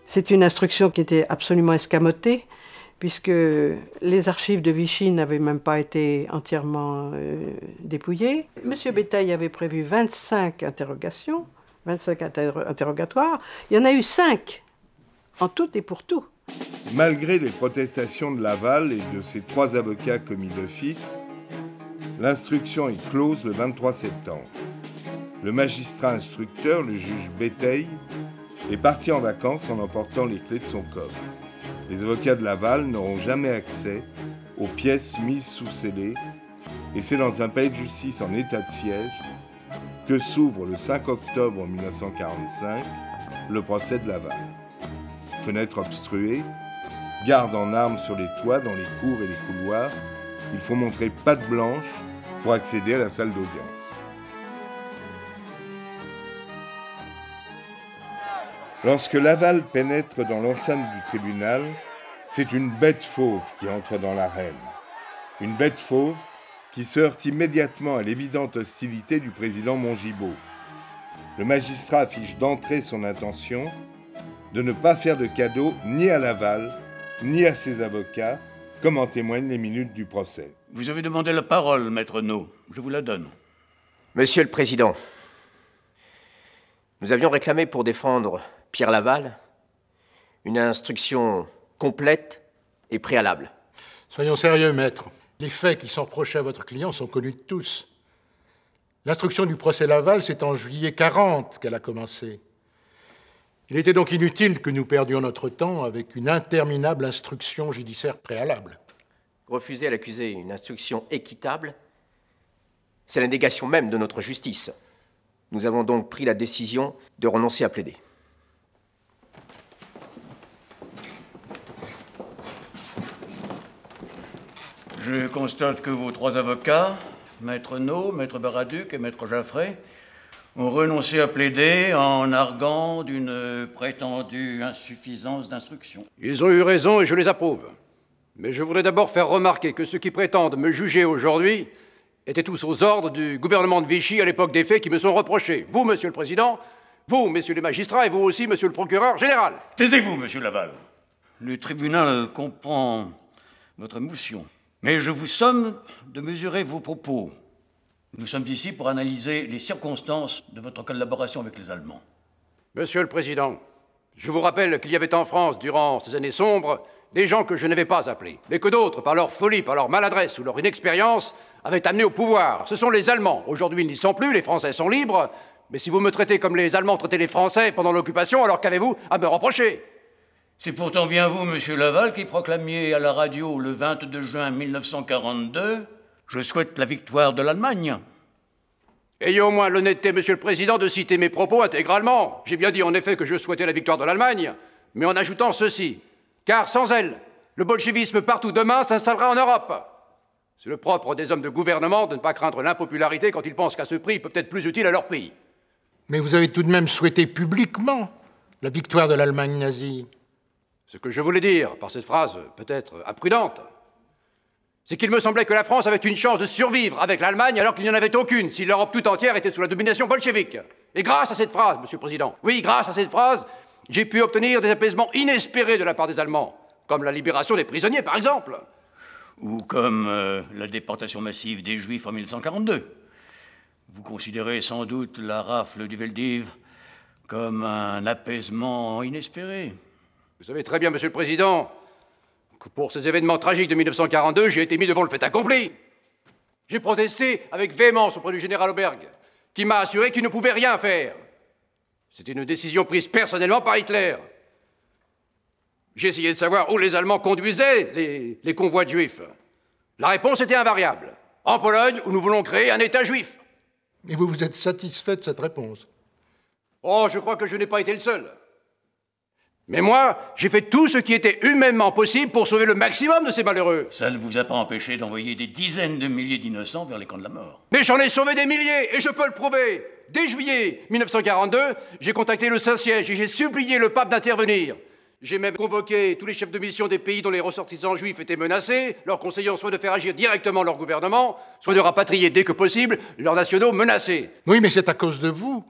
C'est une instruction qui était absolument escamotée, puisque les archives de Vichy n'avaient même pas été entièrement dépouillées. Monsieur Béteille avait prévu 25 interrogations, 25 interrogatoires. Il y en a eu 5, en tout et pour tout. Malgré les protestations de Laval et de ses 3 avocats commis d'office, l'instruction est close le 23 septembre. Le magistrat instructeur, le juge Béteille, est parti en vacances en emportant les clés de son coffre. Les avocats de Laval n'auront jamais accès aux pièces mises sous scellé, et c'est dans un palais de justice en état de siège que s'ouvre le 5 octobre 1945 le procès de Laval. Fenêtre obstruée, garde en armes sur les toits, dans les cours et les couloirs. Il faut montrer patte blanche pour accéder à la salle d'audience. Lorsque Laval pénètre dans l'enceinte du tribunal, c'est une bête fauve qui entre dans l'arène. Une bête fauve qui se heurte immédiatement à l'évidente hostilité du président Mongibaud. Le magistrat affiche d'entrée son intention de ne pas faire de cadeau ni à Laval, ni à ses avocats, comme en témoignent les minutes du procès. Vous avez demandé la parole, maître No. Je vous la donne. Monsieur le Président, nous avions réclamé pour défendre Pierre Laval une instruction complète et préalable. Soyons sérieux, maître. Les faits qui sont reprochés à votre client sont connus de tous. L'instruction du procès Laval, c'est en juillet 40 qu'elle a commencé. Il était donc inutile que nous perdions notre temps avec une interminable instruction judiciaire préalable. Refuser à l'accusé une instruction équitable, c'est la négation même de notre justice. Nous avons donc pris la décision de renoncer à plaider. Je constate que vos trois avocats, maître No, maître Baraduc et maître Jaffray, ont renoncé à plaider en arguant d'une prétendue insuffisance d'instruction. Ils ont eu raison et je les approuve. Mais je voudrais d'abord faire remarquer que ceux qui prétendent me juger aujourd'hui étaient tous aux ordres du gouvernement de Vichy à l'époque des faits qui me sont reprochés. Vous, monsieur le Président, vous, messieurs les magistrats, et vous aussi, monsieur le procureur général. Taisez-vous, monsieur Laval. Le tribunal comprend votre motion. Mais je vous somme de mesurer vos propos. Nous sommes ici pour analyser les circonstances de votre collaboration avec les Allemands. Monsieur le Président, je vous rappelle qu'il y avait en France, durant ces années sombres, des gens que je n'avais pas appelés, mais que d'autres, par leur folie, par leur maladresse ou leur inexpérience, avaient amenés au pouvoir. Ce sont les Allemands. Aujourd'hui, ils n'y sont plus, les Français sont libres. Mais si vous me traitez comme les Allemands traitaient les Français pendant l'occupation, alors qu'avez-vous à me reprocher ? C'est pourtant bien vous, monsieur Laval, qui proclamiez à la radio le 22 juin 1942 « Je souhaite la victoire de l'Allemagne ». Ayez au moins l'honnêteté, monsieur le Président, de citer mes propos intégralement. J'ai bien dit en effet que je souhaitais la victoire de l'Allemagne, mais en ajoutant ceci. Car sans elle, le bolchevisme partout demain s'installera en Europe. C'est le propre des hommes de gouvernement de ne pas craindre l'impopularité quand ils pensent qu'à ce prix, il peut être plus utile à leur pays. Mais vous avez tout de même souhaité publiquement la victoire de l'Allemagne nazie. Ce que je voulais dire par cette phrase peut-être imprudente, c'est qu'il me semblait que la France avait une chance de survivre avec l'Allemagne alors qu'il n'y en avait aucune si l'Europe tout entière était sous la domination bolchevique. Et grâce à cette phrase, monsieur le Président, oui, grâce à cette phrase, j'ai pu obtenir des apaisements inespérés de la part des Allemands, comme la libération des prisonniers, par exemple. Ou comme la déportation massive des Juifs en 1942. Vous considérez sans doute la rafle du Veldiv comme un apaisement inespéré. Vous savez très bien, monsieur le Président, que pour ces événements tragiques de 1942, j'ai été mis devant le fait accompli. J'ai protesté avec véhémence auprès du général Auberg, qui m'a assuré qu'il ne pouvait rien faire. C'était une décision prise personnellement par Hitler. J'ai essayé de savoir où les Allemands conduisaient les convois de Juifs. La réponse était invariable. En Pologne, où nous voulons créer un État juif. Et vous vous êtes satisfait de cette réponse? Oh, je crois que je n'ai pas été le seul. Mais moi, j'ai fait tout ce qui était humainement possible pour sauver le maximum de ces malheureux. Ça ne vous a pas empêché d'envoyer des dizaines de milliers d'innocents vers les camps de la mort. Mais j'en ai sauvé des milliers, et je peux le prouver. Dès juillet 1942, j'ai contacté le Saint-Siège et j'ai supplié le pape d'intervenir. J'ai même convoqué tous les chefs de mission des pays dont les ressortissants juifs étaient menacés, leur conseillant soit de faire agir directement leur gouvernement, soit de rapatrier dès que possible leurs nationaux menacés. Oui, mais c'est à cause de vous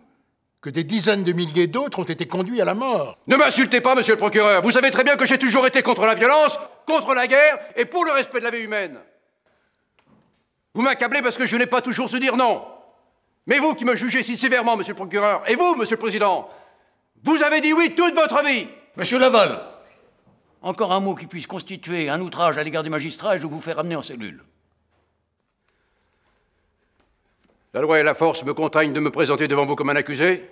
que des dizaines de milliers d'autres ont été conduits à la mort. Ne m'insultez pas, monsieur le procureur. Vous savez très bien que j'ai toujours été contre la violence, contre la guerre et pour le respect de la vie humaine. Vous m'accablez parce que je n'ai pas toujours su dire non. Mais vous qui me jugez si sévèrement, monsieur le procureur, et vous, monsieur le président, vous avez dit oui toute votre vie. Monsieur Laval, encore un mot qui puisse constituer un outrage à l'égard des magistrats et je vous fais ramener en cellule. La loi et la force me contraignent de me présenter devant vous comme un accusé.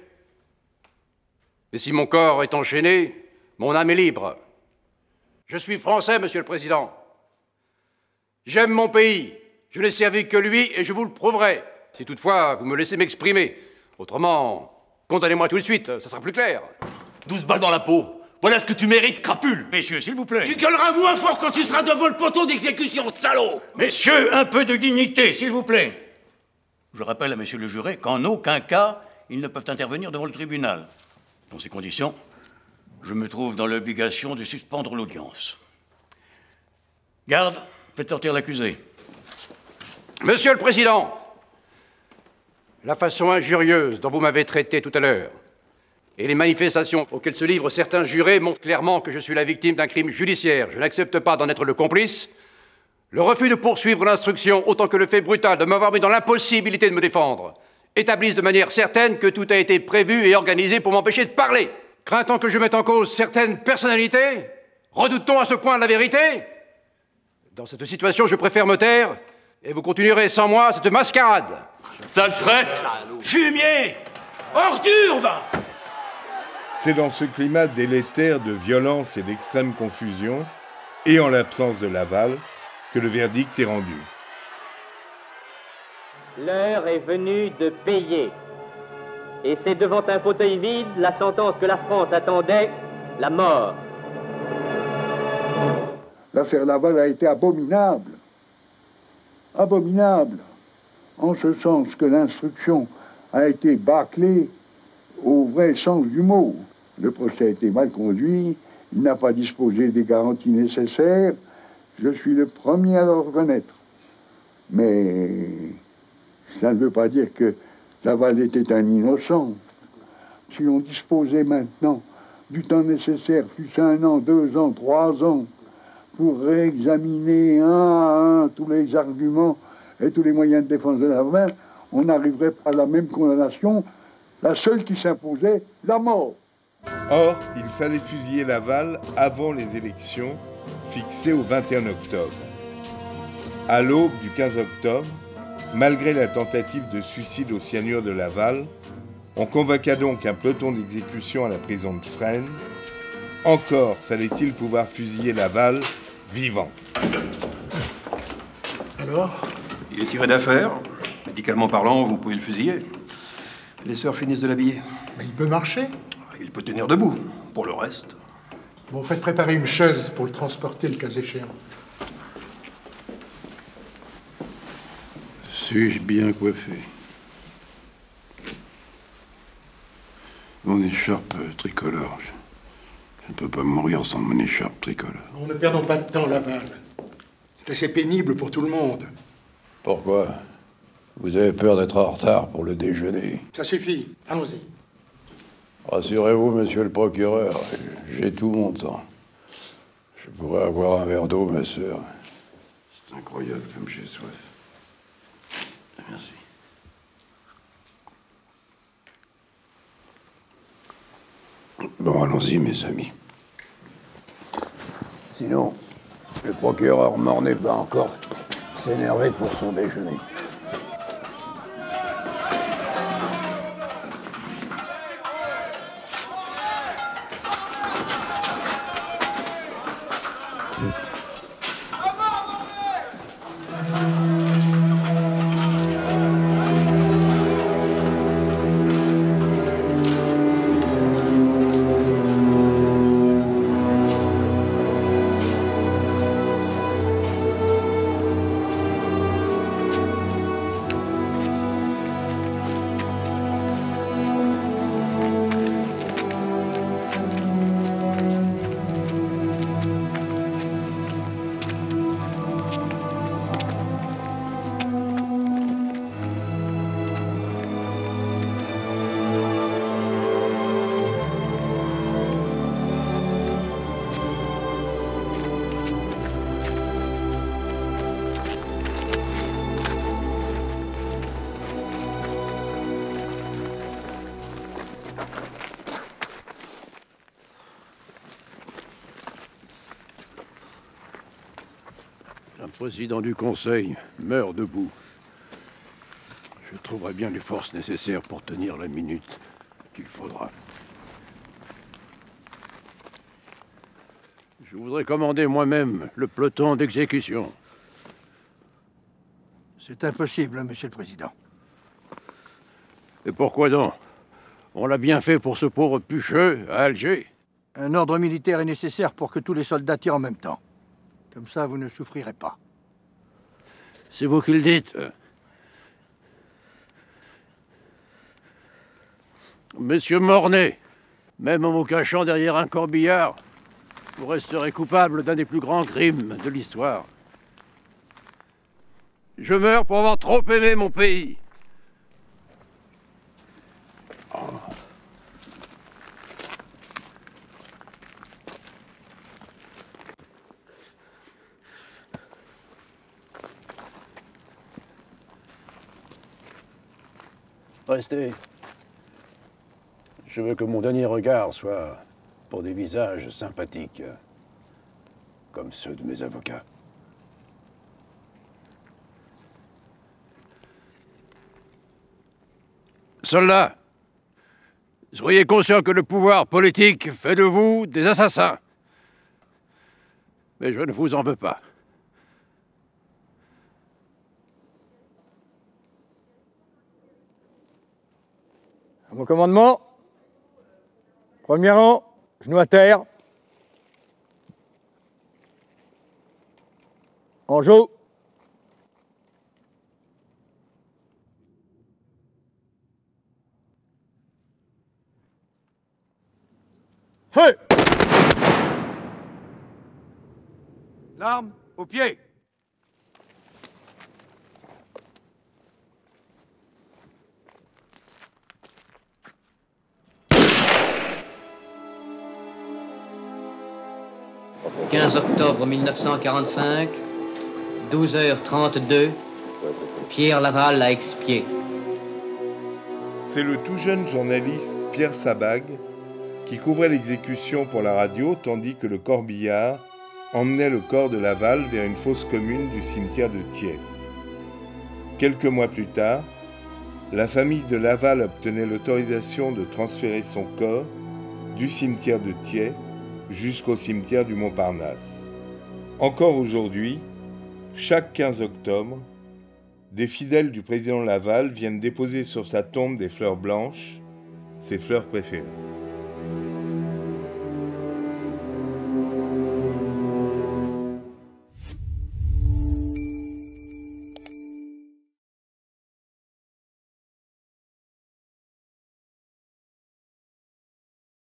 Et si mon corps est enchaîné, mon âme est libre. Je suis français, monsieur le président. J'aime mon pays. Je n'ai servi que lui et je vous le prouverai. Si toutefois vous me laissez m'exprimer. Autrement, condamnez-moi tout de suite, ça sera plus clair. 12 balles dans la peau. Voilà ce que tu mérites, crapule. Messieurs, s'il vous plaît. Tu gueuleras moins fort quand tu seras devant le poteau d'exécution, salaud. Messieurs, un peu de dignité, s'il vous plaît. Je rappelle à messieurs le juré qu'en aucun cas, ils ne peuvent intervenir devant le tribunal. Dans ces conditions, je me trouve dans l'obligation de suspendre l'audience. Garde, faites sortir l'accusé. Monsieur le Président, la façon injurieuse dont vous m'avez traité tout à l'heure et les manifestations auxquelles se livrent certains jurés montrent clairement que je suis la victime d'un crime judiciaire. Je n'accepte pas d'en être le complice. Le refus de poursuivre l'instruction, autant que le fait brutal de m'avoir mis dans l'impossibilité de me défendre, établissent de manière certaine que tout a été prévu et organisé pour m'empêcher de parler. Craint-on que je mette en cause certaines personnalités? Redoute-t-on à ce point la vérité? Dans cette situation, je préfère me taire, et vous continuerez sans moi cette mascarade. Sale traite, fumier, ordure, va. C'est dans ce climat délétère de violence et d'extrême confusion, et en l'absence de Laval, que le verdict est rendu. L'heure est venue de payer. Et c'est devant un fauteuil vide la sentence que la France attendait, la mort. L'affaire Laval a été abominable. Abominable. En ce sens que l'instruction a été bâclée au vrai sens du mot. Le procès a été mal conduit, il n'a pas disposé des garanties nécessaires. Je suis le premier à le reconnaître. Mais ça ne veut pas dire que Laval était un innocent. Si on disposait maintenant du temps nécessaire, fût-ce 1 an, 2 ans, 3 ans, pour réexaminer un à un tous les arguments et tous les moyens de défense de Laval, on arriverait à la même condamnation, la seule qui s'imposait, la mort. Or, il fallait fusiller Laval avant les élections, fixées au 21 octobre. À l'aube du 15 octobre, malgré la tentative de suicide au cyanure de Laval, on convoqua donc un peloton d'exécution à la prison de Fresnes. Encore fallait-il pouvoir fusiller Laval vivant. Alors? Il est tiré d'affaire. Médicalement parlant, vous pouvez le fusiller. Les sœurs finissent de l'habiller. Mais il peut marcher? Il peut tenir debout. Pour le reste... Bon, faites préparer une chaise pour le transporter, le cas échéant. Suis-je bien coiffé? Mon écharpe tricolore. Je ne peux pas mourir sans mon écharpe tricolore. Ne perdons pas de temps, Laval. C'est assez pénible pour tout le monde. Pourquoi? Vous avez peur d'être en retard pour le déjeuner? Ça suffit. Allons-y. Rassurez-vous, monsieur le procureur, j'ai tout mon temps. Je pourrais avoir un verre d'eau, ma sœur. C'est incroyable comme j'ai soif. Merci. Bon, allons-y, mes amis. Sinon, le procureur Mornay va encore s'énerver pour son déjeuner. Un président du Conseil meurt debout. Je trouverai bien les forces nécessaires pour tenir la minute qu'il faudra. Je voudrais commander moi-même le peloton d'exécution. C'est impossible, Monsieur le Président. Et pourquoi donc? On l'a bien fait pour ce pauvre Pucheux à Alger. Un ordre militaire est nécessaire pour que tous les soldats tirent en même temps. Comme ça, vous ne souffrirez pas. C'est vous qui le dites. Monsieur Mornay, même en vous cachant derrière un corbillard, vous resterez coupable d'un des plus grands crimes de l'histoire. Je meurs pour avoir trop aimé mon pays. Restez. Je veux que mon dernier regard soit pour des visages sympathiques, comme ceux de mes avocats. Soldats, soyez conscients que le pouvoir politique fait de vous des assassins. Mais je ne vous en veux pas. À mon commandement, premier rang, genou à terre. En joue. Feu! L'arme au pied. « 15 octobre 1945, 12h32, Pierre Laval a expié. » C'est le tout jeune journaliste Pierre Sabag qui couvrait l'exécution pour la radio tandis que le corbillard emmenait le corps de Laval vers une fosse commune du cimetière de Thiais. Quelques mois plus tard, la famille de Laval obtenait l'autorisation de transférer son corps du cimetière de Thiais jusqu'au cimetière du Montparnasse. Encore aujourd'hui, chaque 15 octobre, des fidèles du président Laval viennent déposer sur sa tombe des fleurs blanches, ses fleurs préférées.